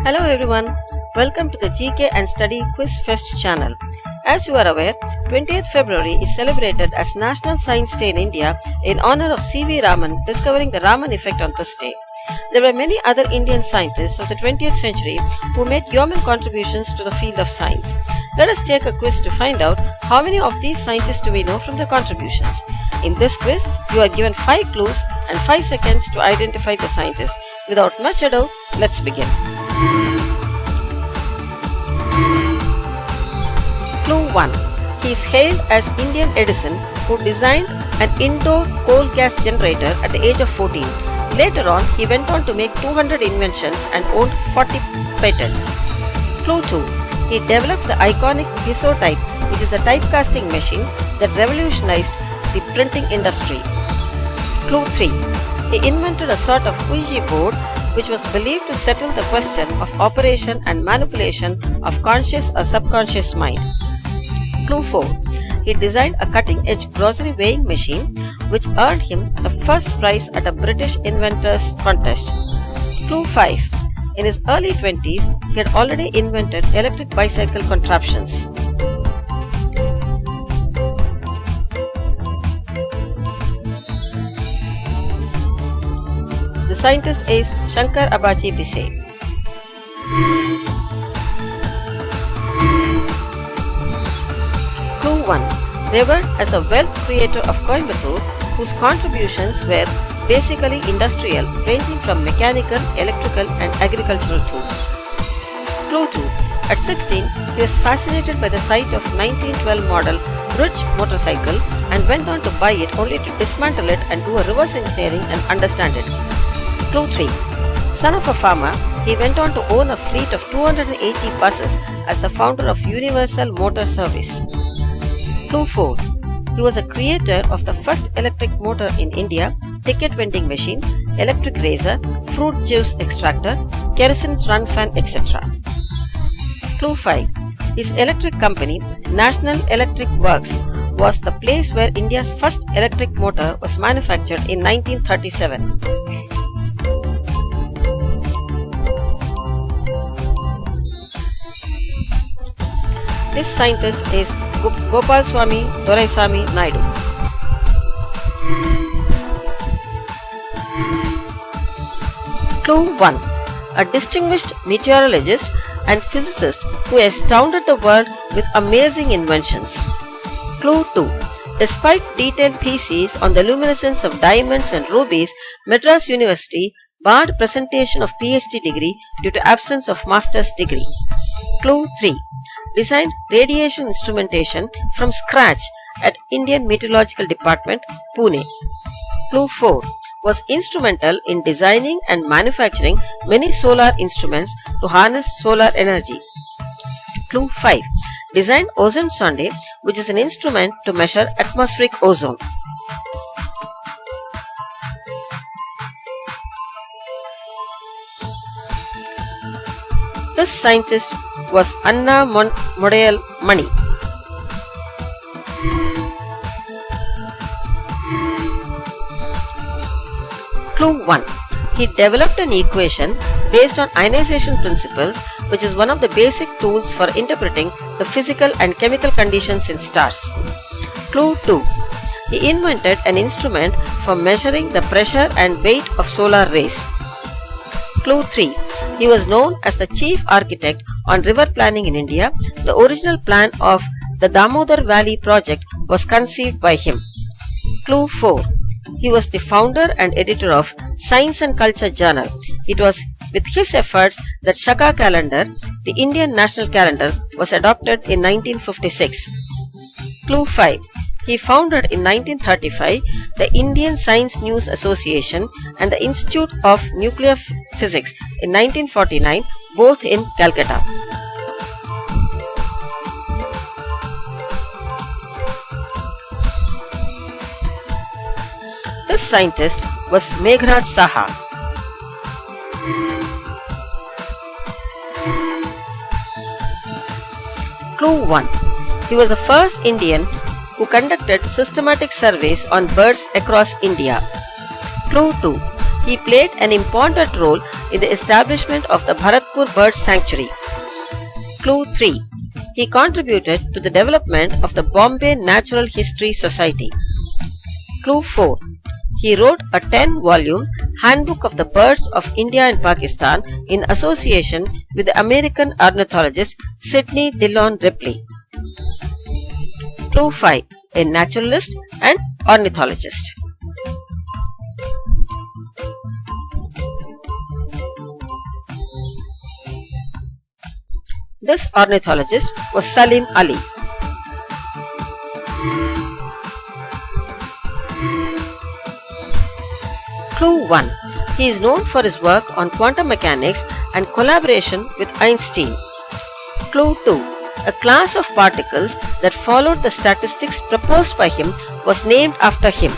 Hello everyone, welcome to the GK and Study Quiz Fest channel. As you are aware, 20th February is celebrated as National Science Day in India in honor of C.V. Raman discovering the Raman effect on this day. There were many other Indian scientists of the 20th century who made yeoman contributions to the field of science. Let us take a quiz to find out how many of these scientists do we know from their contributions. In this quiz, you are given 5 clues and 5 seconds to identify the scientist. Without much ado, let's begin. Clue 1. He is hailed as Indian Edison, who designed an indoor coal gas generator at the age of 14. Later on, he went on to make 200 inventions and owned 40 patents. Clue 2. He developed the iconic Glyphotype, which is a typecasting machine that revolutionized the printing industry. Clue 3. He invented a sort of Ouija board which was believed to settle the question of operation and manipulation of conscious or subconscious mind. Clue 4. He designed a cutting-edge grocery weighing machine which earned him the first prize at a British inventors contest. Clue 5. In his early 20s, he had already invented electric bicycle contraptions. The scientist is Shankar Abachi Bise. Clue 1. Revered as the wealth creator of Coimbatore, whose contributions were basically industrial, ranging from mechanical, electrical and agricultural tools. Clue 2. At 16, he was fascinated by the sight of 1912 model Ridge motorcycle and went on to buy it only to dismantle it and do a reverse engineering and understand it. Clue 3. Son of a farmer, he went on to own a fleet of 280 buses as the founder of Universal Motor Service. Clue 4. He was a creator of the first electric motor in India, ticket vending machine, electric razor, fruit juice extractor, kerosene run fan, etc. Clue 5. His electric company, National Electric Works, was the place where India's first electric motor was manufactured in 1937. This scientist is Gopalswamy Doraisamy Naidu. Clue 1. A distinguished meteorologist and physicist who astounded the world with amazing inventions. Clue 2. Despite detailed theses on the luminescence of diamonds and rubies, Madras University barred presentation of PhD degree due to absence of master's degree. Clue 3. Designed radiation instrumentation from scratch at Indian Meteorological Department, Pune. Clue 4. Was instrumental in designing and manufacturing many solar instruments to harness solar energy. Clue 5. Designed ozone sonde, which is an instrument to measure atmospheric ozone. This scientist was Anna Model Mani. Clue 1. He developed an equation based on ionization principles, which is one of the basic tools for interpreting the physical and chemical conditions in stars. Clue 2. He invented an instrument for measuring the pressure and weight of solar rays. Clue 3. He was known as the chief architect on river planning in India. The original plan of the Damodar Valley project was conceived by him. Clue 4. He was the founder and editor of Science and Culture Journal. It was with his efforts that Shaka calendar, the Indian national calendar, was adopted in 1956. Clue 5. He founded in 1935 the Indian Science News Association and the Institute of Nuclear Physics in 1949, both in Calcutta. This scientist was Meghraj Saha. Clue 1. He was the first Indian who conducted systematic surveys on birds across India. Clue 2. He played an important role in the establishment of the Bharatpur Bird Sanctuary. Clue 3. He contributed to the development of the Bombay Natural History Society. Clue 4. He wrote a 10-volume Handbook of the Birds of India and Pakistan in association with the American ornithologist Sidney Dillon Ripley. Clue 5. A naturalist and ornithologist. This ornithologist was Salim Ali. Clue 1. He is known for his work on quantum mechanics and collaboration with Einstein. Clue 2. A class of particles that followed the statistics proposed by him was named after him.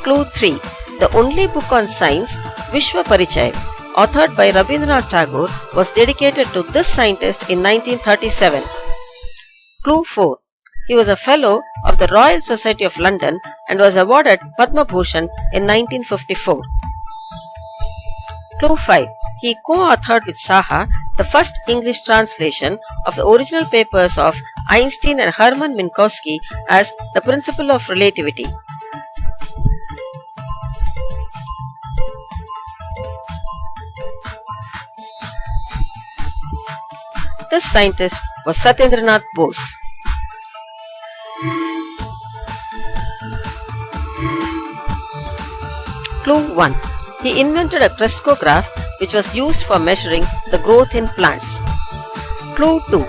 Clue 3. The only book on science, Vishwa Parichay, authored by Rabindranath Tagore, was dedicated to this scientist in 1937. Clue 4. He was a Fellow of the Royal Society of London and was awarded Padma Bhushan in 1954. Clue 5. He co-authored with Saha the first English translation of the original papers of Einstein and Hermann Minkowski as The Principle of Relativity. This scientist was Satyendranath Bose. Clue 1. He invented a crescograph which was used for measuring the growth in plants. Clue 2.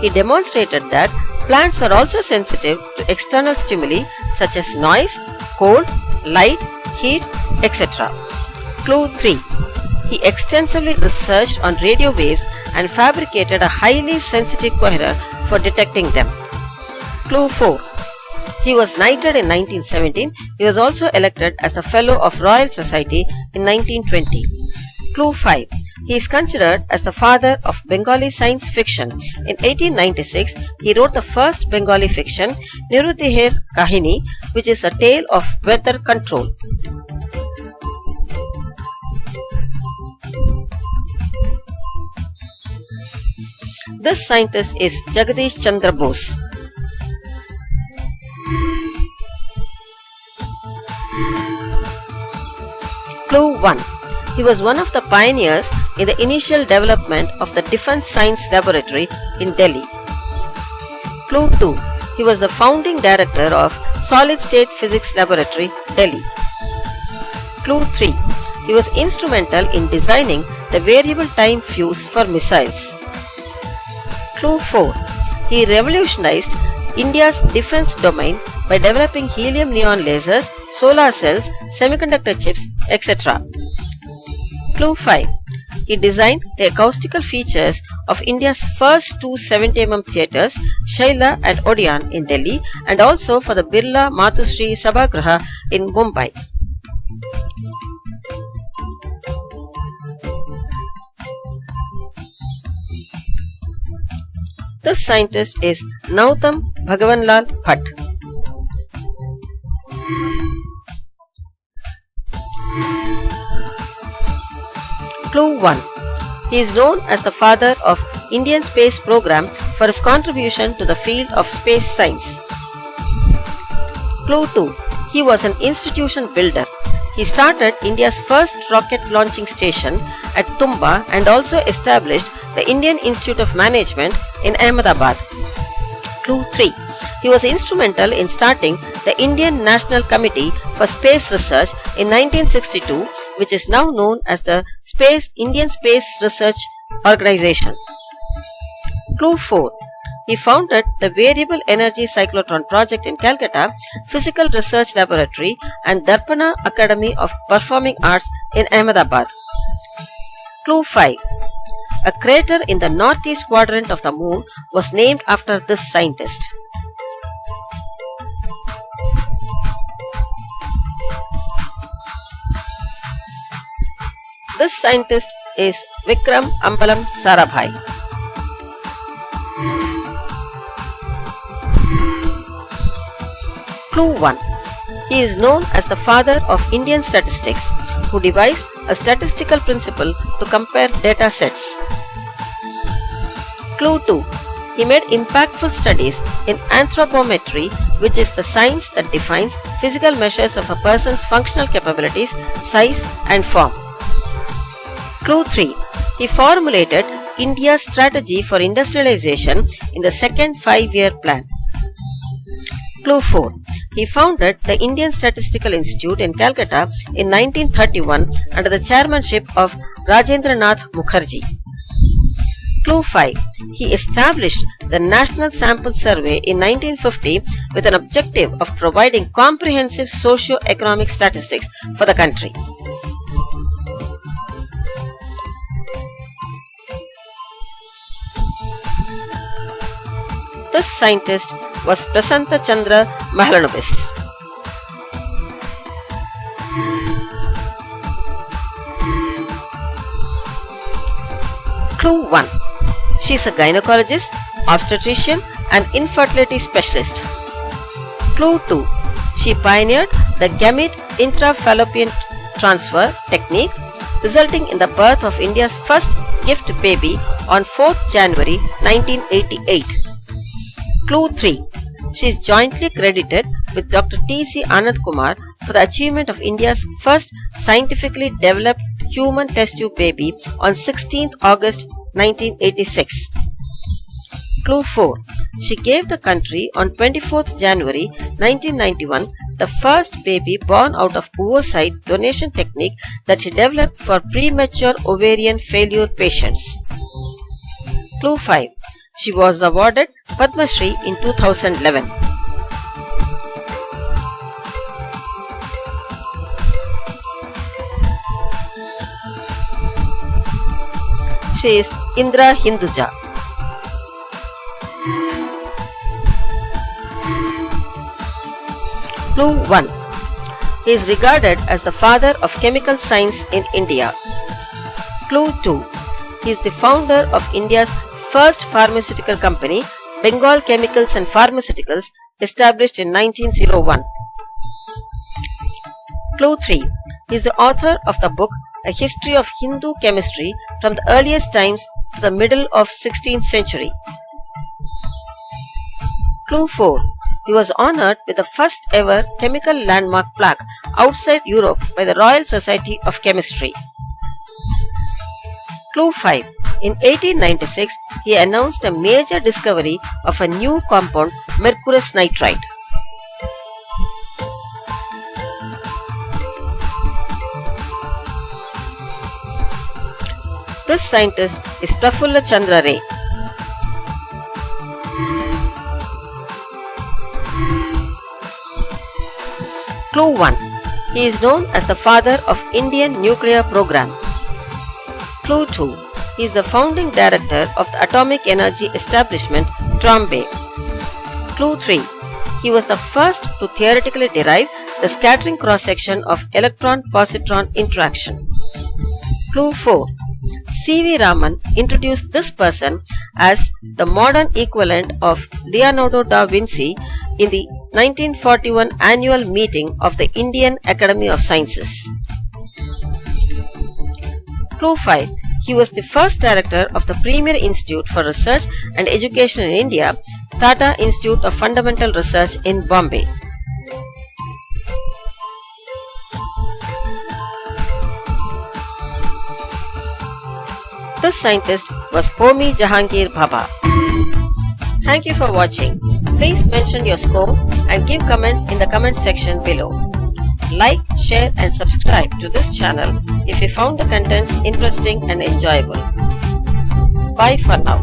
He demonstrated that plants are also sensitive to external stimuli such as noise, cold, light, heat, etc. Clue 3. He extensively researched on radio waves and fabricated a highly sensitive coherer for detecting them. Clue 4. He was knighted in 1917. He was also elected as a Fellow of Royal Society in 1920. Clue 5. He is considered as the father of Bengali science fiction. In 1896, he wrote the first Bengali fiction, Niruddheher Kahini, which is a tale of weather control. This scientist is Jagadish Chandra Bose. Clue 1. He was one of the pioneers in the initial development of the Defence Science Laboratory in Delhi. Clue 2. He was the founding director of Solid State Physics Laboratory, Delhi. Clue 3. He was instrumental in designing the variable time fuse for missiles. Clue 4. He revolutionized India's defense domain by developing helium-neon lasers, solar cells, semiconductor chips, etc. Clue 5. He designed the acoustical features of India's first two 70mm theatres, Shaila and Odeon in Delhi, and also for the Birla Matushree Sabhagraha in Mumbai. This scientist is Nautam Bhagavanlal Bhatt. Clue 1. He is known as the father of Indian space program for his contribution to the field of space science. Clue 2. He was an institution builder. He started India's first rocket launching station at Tumba and also established the Indian Institute of Management in Ahmedabad. Clue 3. He was instrumental in starting the Indian National Committee for Space Research in 1962, which is now known as the Indian Space Research Organization. Clue 4. He founded the Variable Energy Cyclotron Project in Calcutta, Physical Research Laboratory and Darpana Academy of Performing Arts in Ahmedabad. Clue 5. A crater in the northeast quadrant of the moon was named after this scientist. This scientist is Vikram Ambalam Sarabhai. Clue 1. He is known as the father of Indian statistics. who devised a statistical principle to compare data sets. Clue 2. He made impactful studies in anthropometry, which is the science that defines physical measures of a person's functional capabilities, size and form. Clue 3. He formulated India's strategy for industrialization in the second 5-year plan. Clue 4. He founded the Indian Statistical Institute in Calcutta in 1931 under the chairmanship of Rajendranath Mukherjee. Clue 5. He established the National Sample Survey in 1950 with an objective of providing comprehensive socio-economic statistics for the country. This scientist was Prasanta Chandra Mahalanobis. Clue 1. She is a gynecologist, obstetrician and infertility specialist. Clue 2. She pioneered the gamete intra fallopian transfer technique, resulting in the birth of India's first gift baby on 4th January 1988. Clue 3. She is jointly credited with Dr. T.C. Anand Kumar for the achievement of India's first scientifically developed human test tube baby on 16th August 1986. Clue 4. She gave the country on 24th January 1991 the first baby born out of oocyte donation technique that she developed for premature ovarian failure patients. Clue 5. She was awarded Padma Shri in 2011. She is Indra Hinduja. Clue 1. He is regarded as the father of chemical science in India. Clue 2. He is the founder of India's first pharmaceutical company, Bengal Chemicals and Pharmaceuticals, established in 1901. Clue 3. He is the author of the book A History of Hindu Chemistry from the earliest times to the middle of 16th century. Clue 4. He was honoured with the first ever chemical landmark plaque outside Europe by the Royal Society of Chemistry. Clue 5. In 1896, he announced a major discovery of a new compound, mercurous nitride. This scientist is Prafulla Chandra Ray. Clue 1. He is known as the father of Indian nuclear program. Clue 2. He is the founding director of the Atomic Energy Establishment, Trombay. Clue 3. He was the first to theoretically derive the scattering cross-section of electron-positron interaction. Clue 4. C.V. Raman introduced this person as the modern equivalent of Leonardo da Vinci in the 1941 annual meeting of the Indian Academy of Sciences. Clue 5. He was the first director of the premier institute for research and education in India, Tata Institute of Fundamental Research in Bombay. This scientist was Homi Jahangir Bhabha. Thank you for watching. Please mention your score and give comments in the comment section below. Like, share and subscribe to this channel if you found the contents interesting and enjoyable. Bye for now.